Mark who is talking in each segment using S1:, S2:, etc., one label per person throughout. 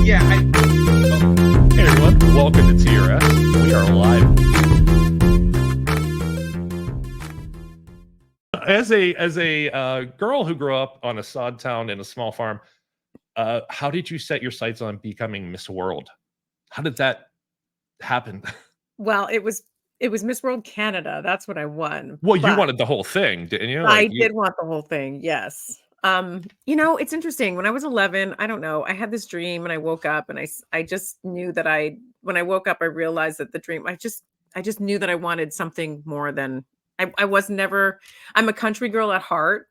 S1: Yeah.
S2: Hey everyone, welcome to TRS. We are live. As a girl who grew up on a sod town in a small farm, how did you set your sights on becoming Miss World? How did that happen?
S3: Well, it was Miss World Canada, that's what I won,
S2: Well, you
S3: but
S2: wanted the whole thing, didn't you?
S3: I
S2: Like you,
S3: did want the whole thing, yes. It's interesting, when I was 11, I don't know, I had this dream and I woke up and I just knew that when I woke up, I realized that the dream I just knew that I wanted something more than I was never I'm a country girl at heart,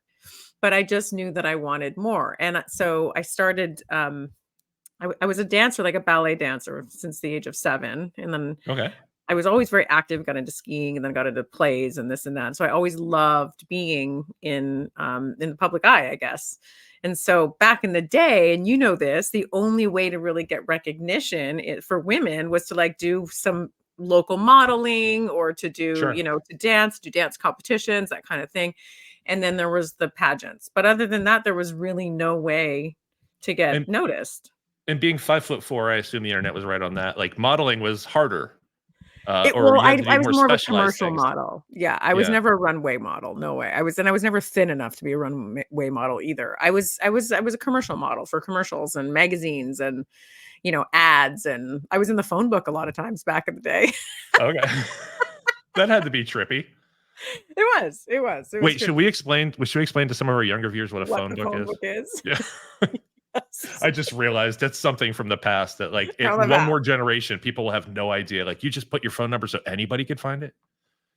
S3: but I just knew that I wanted more, and so I started, I was a dancer, like a ballet dancer since the age of 7, and then
S2: okay.
S3: I was always very active, got into skiing and then got into plays and this and that. So I always loved being in the public eye, I guess. And so back in the day, and you know this, the only way to really get recognition for women was to like do some local modeling or to do,
S2: Sure.
S3: do dance competitions, that kind of thing. And then there was the pageants. But other than that, there was really no way to get
S2: And
S3: noticed.
S2: and being 5'4", I assume the internet was right on that. Like modeling was harder, or
S3: Well,
S2: you had to
S3: I
S2: do
S3: was
S2: more
S3: more of a
S2: specialized
S3: commercial
S2: things.
S3: model. Yeah, I was
S2: Yeah.
S3: never a runway model. No way. I was never thin enough to be a runway model either. I was a commercial model for commercials and magazines and ads, and I was in the phone book a lot of times back in the day.
S2: Okay. That had to be trippy.
S3: It was
S2: Wait,
S3: good.
S2: should we explain to some of our younger viewers what a
S3: What
S2: phone
S3: the
S2: book
S3: phone
S2: is?
S3: book is?
S2: Yeah.
S3: Yes.
S2: I just realized that's something from the past that like if
S3: Tell them
S2: one
S3: that.
S2: more generation, people will have no idea. Like you just put your phone number so anybody could find it.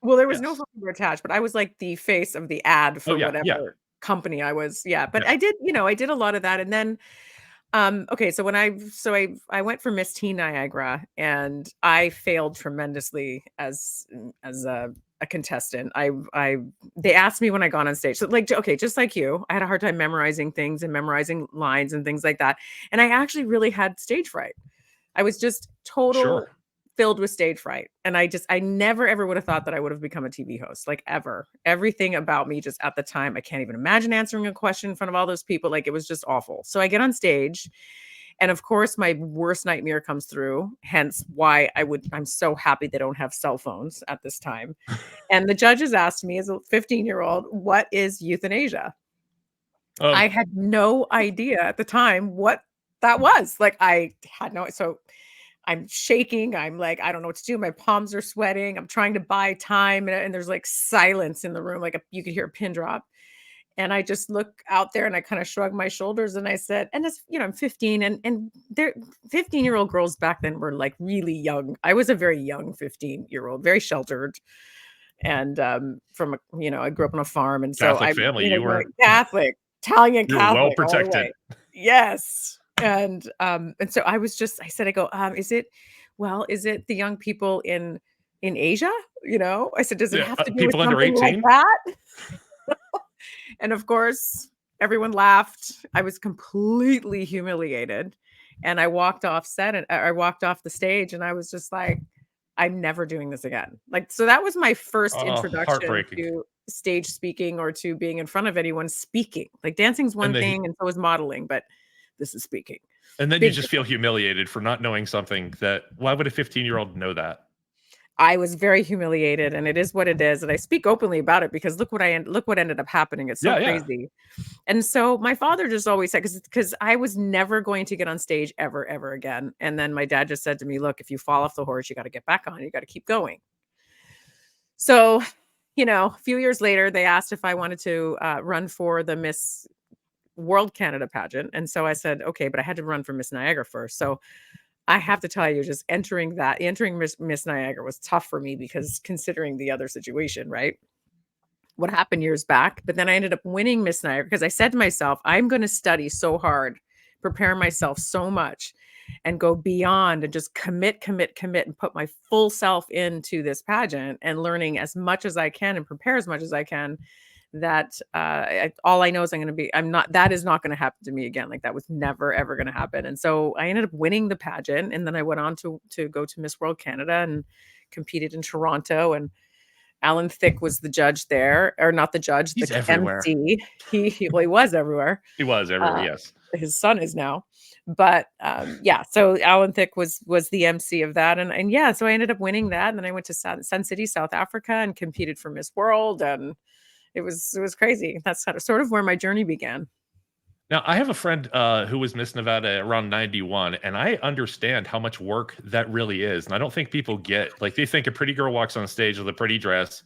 S3: Well, there was no
S2: Yes.
S3: phone number attached, but I was like the face of the ad
S2: Oh
S3: for
S2: yeah, yeah,
S3: whatever company I was. Yeah, but
S2: yeah.
S3: I did a lot of that, and then okay, so I went for Miss Teen Niagara and I failed tremendously as a contestant. They asked me when I got on stage. So like okay, just like you, I had a hard time memorizing things and memorizing lines and things like that. And I actually really had stage fright. I was just
S2: Sure.
S3: total filled with stage fright. And I never ever would have thought that I would have become a TV host, like ever. Everything about me just at the time, I can't even imagine answering a question in front of all those people. Like it was just awful. So I get on stage and of course my worst nightmare comes through, hence why I'm so happy they don't have cell phones at this time. And the judges asked me as a 15-year-old, what is euthanasia?
S2: Um,
S3: I had no idea at the time what that was. Like I had no so I'm shaking. I'm like, I don't know what to do. My palms are sweating. I'm trying to buy time. And there's like silence in the room. Like you could hear a pin drop. And I just look out there and I kind of shrug my shoulders and I said, and it's, I'm 15 and they're 15-year-old girls back then were like really young. I was a very young 15-year-old, very sheltered. And I grew up on a farm. And so
S2: Catholic
S3: I'm,
S2: family,
S3: very Catholic, Italian
S2: you were well
S3: Catholic all the
S2: protected.
S3: way. Yes. And so I said, I go, is it the young people in Asia? I said, does it
S2: Yeah,
S3: have to do with
S2: people under
S3: something like
S2: 18.
S3: that? And of course, everyone laughed. I was completely humiliated. And I walked off set and I walked off the stage and I was just like, I'm never doing this again. Like, so that was my first
S2: Oh,
S3: introduction
S2: heartbreaking.
S3: to stage speaking or to being in front of anyone speaking. Like dancing's one
S2: And they
S3: thing and so is modeling, but this is speaking.
S2: and then you
S3: Big
S2: just feel humiliated for not knowing something that why would a 15-year-old know that?
S3: I was very humiliated and it is what it is. And I speak openly about it because look what ended up happening. It's so
S2: Yeah, yeah.
S3: crazy. And so my father just always said, because I was never going to get on stage ever, ever again. And then my dad just said to me, look, if you fall off the horse, you got to get back on. You got to keep going. So, a few years later, they asked if I wanted to run for the Miss World Canada pageant. And so I said, okay, but I had to run for Miss Niagara first. So I have to tell you, just entering Miss Niagara was tough for me because considering the other situation, right? What happened years back, but then I ended up winning Miss Niagara because I said to myself, I'm going to study so hard, prepare myself so much and go beyond and just commit and put my full self into this pageant and learning as much as I can and prepare as much as I can that all I know is that is not going to happen to me again. Like that was never, ever going to happen. And so I ended up winning the pageant. And then I went on to go to Miss World Canada and competed in Toronto. And Alan Thicke was the judge there, or not the judge,
S2: He's
S3: the
S2: everywhere.
S3: MC. He was everywhere.
S2: He was everywhere, yes.
S3: His son is now. But yeah, so Alan Thicke was the MC of that, and yeah, so I ended up winning that, and then I went to Sun City, South Africa, and competed for Miss World, and it was crazy. That's sort of where my journey began.
S2: Now, I have a friend who was Miss Nevada around 91, and I understand how much work that really is. And I don't think people get, like, they think a pretty girl walks on stage with a pretty dress,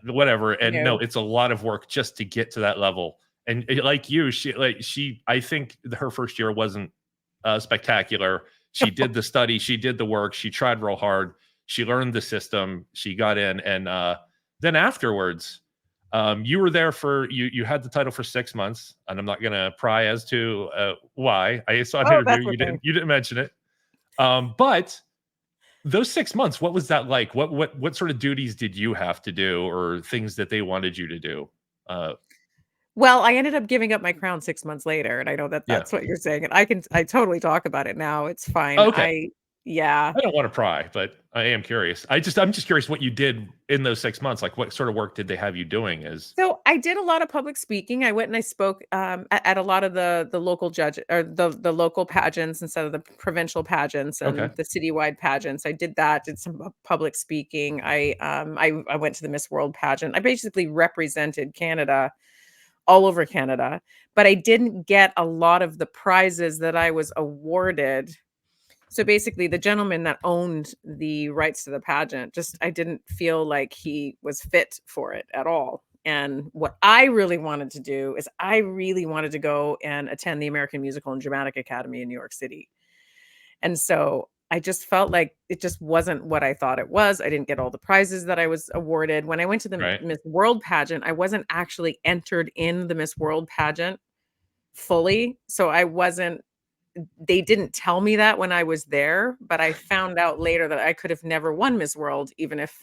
S2: whatever. And no,
S3: No.
S2: it's a lot of work just to get to that level. And like you, I think her first year wasn't spectacular. She did the study, she did the work, she tried real hard, she learned the system, she got in, and then afterwards, you were there for you had the title for 6 months, and I'm not gonna pry as to why. I saw an
S3: Oh,
S2: interview,
S3: that's okay.
S2: you didn't mention it. But those 6 months, what was that like? What sort of duties did you have to do, or things that they wanted you to do? Uh,
S3: Well, I ended up giving up my crown 6 months later, and I know that
S2: yeah.
S3: that's what you're saying, and I totally talk about it now, it's fine.
S2: Okay.
S3: Yeah.
S2: I don't want to pry, but I am curious. I'm just curious what you did in those 6 months. Like, what sort of work did they have you doing? As
S3: So, I did a lot of public speaking. I went and I spoke, at a lot of the local judge or the local pageants instead of the provincial pageants
S2: okay,
S3: and the citywide pageants. I did that, did some public speaking. I went to the Miss World pageant. I basically represented Canada all over Canada, but I didn't get a lot of the prizes that I was awarded. So basically, the gentleman that owned the rights to the pageant, just I didn't feel like he was fit for it at all. And what I really wanted to do is I really wanted to go and attend the American Musical and Dramatic Academy in New York City. And so I just felt like it just wasn't what I thought it was. I didn't get all the prizes that I was awarded. When I went to the
S2: right.
S3: Miss World pageant, I wasn't actually entered in the Miss World pageant fully. So I wasn't they didn't tell me that when I was there, but I found out later that I could have never won Miss World
S2: That's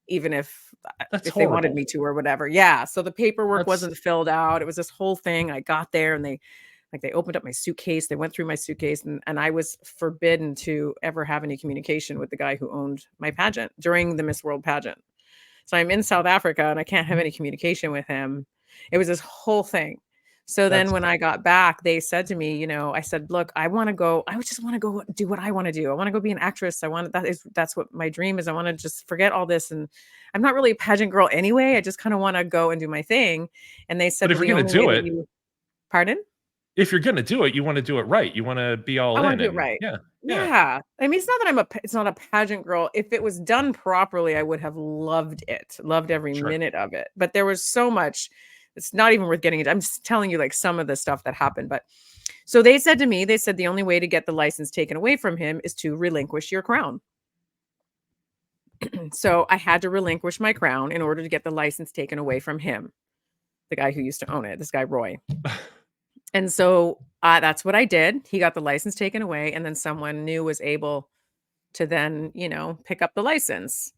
S3: if they wanted
S2: horrible.
S3: me to or whatever. Yeah, so the paperwork
S2: That's
S3: wasn't filled out. It was this whole thing. I got there and they opened up my suitcase. They went through my suitcase and I was forbidden to ever have any communication with the guy who owned my pageant during the Miss World pageant. So I'm in South Africa and I can't have any communication with him. It was this whole thing. So then
S2: that's
S3: when I got back, they said to me, I said, "Look, I want to go. I just want to go do what I want to do. I want to go be an actress. That's what my dream is. I want to just forget all this. And I'm not really a pageant girl anyway. I just kind of want to go and do my thing." And they said,
S2: but
S3: "Well, the only way that you, pardon?
S2: if you're gonna do it, you wanna do it right. You wanna be
S3: I
S2: all
S3: wanna
S2: in,
S3: do it
S2: and
S3: right."
S2: yeah, yeah,
S3: Yeah. I mean, it's not that it's not a pageant girl. If it was done properly, I would have loved it, loved every
S2: sure.
S3: minute of it. But there was so much, it's not even worth getting into. I'm just telling you like some of the stuff that happened. But so they said to me, they said the only way to get the license taken away from him is to relinquish your crown. So I had to relinquish my crown in order to get the license taken away from him, the guy who used to own it, this guy, Roy. And so that's what I did. He got the license taken away, and then someone new was able to then, pick up the license.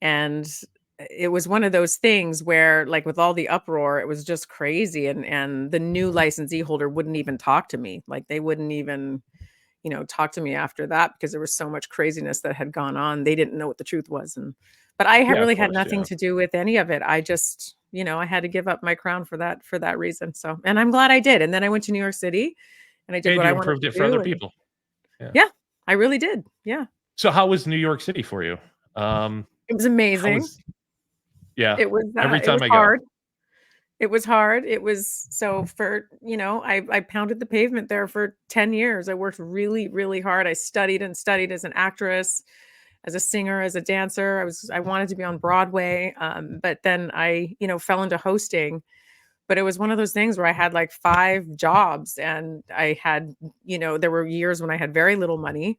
S3: And it was one of those things where, like, with all the uproar, it was just crazy. And the new licensee holder wouldn't even talk to me. Like, they wouldn't even, talk to me after that because there was so much craziness that had gone on. They didn't know what the truth was. But I had
S2: Yeah, of
S3: really had
S2: course,
S3: nothing
S2: yeah.
S3: to do with any of it. I just, I had to give up my crown for that reason. So, and I'm glad I did. And then I went to New York City and I did
S2: And
S3: what
S2: you
S3: I wanted
S2: improved
S3: to
S2: it for
S3: do.
S2: other
S3: And
S2: people. Yeah.
S3: yeah, I really did. Yeah.
S2: So how was New York City for you? Um,
S3: It was
S2: how
S3: amazing.
S2: was Yeah, every
S3: It was
S2: time I go.
S3: hard. It was hard. It was so for, I pounded the pavement there for 10 years. I worked really, really hard. I studied and studied as an actress, as a singer, as a dancer. I wanted to be on Broadway. But then I, fell into hosting. But it was one of those things where I had like 5 jobs and I had, there were years when I had very little money.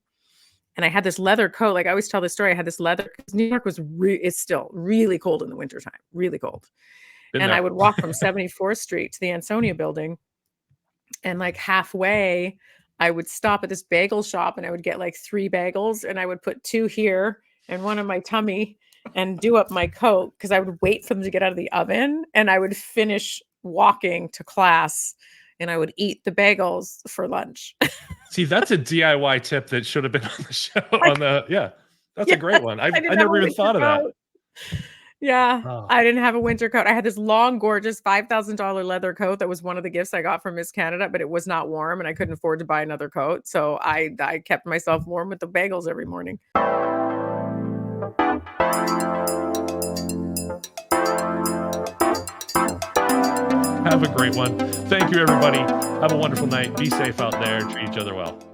S3: And I had this leather coat. Like I always tell this story. I had this leather, 'cause New York was it's still really cold in the wintertime, really cold.
S2: Been
S3: And I
S2: there.
S3: would walk from 74th Street to the Ansonia building. And like halfway, I would stop at this bagel shop and I would get like 3 bagels and I would put 2 here and 1 on my tummy and do up my coat because I would wait for them to get out of the oven and I would finish walking to class and I would eat the bagels for lunch.
S2: See, that's a DIY tip that should have been on the show
S3: Like,
S2: on the yeah. That's a
S3: yeah,
S2: great one.
S3: I
S2: I
S3: didn't have a
S2: never even
S3: winter
S2: thought of that.
S3: coat. Yeah,
S2: Oh,
S3: I didn't have a winter coat. I had this long, gorgeous $5,000 leather coat that was one of the gifts I got from Miss Canada, but it was not warm and I couldn't afford to buy another coat. So I kept myself warm with the bagels every morning.
S2: have a great one. Thank you, everybody. Have a wonderful night. Be safe out there. Treat each other well.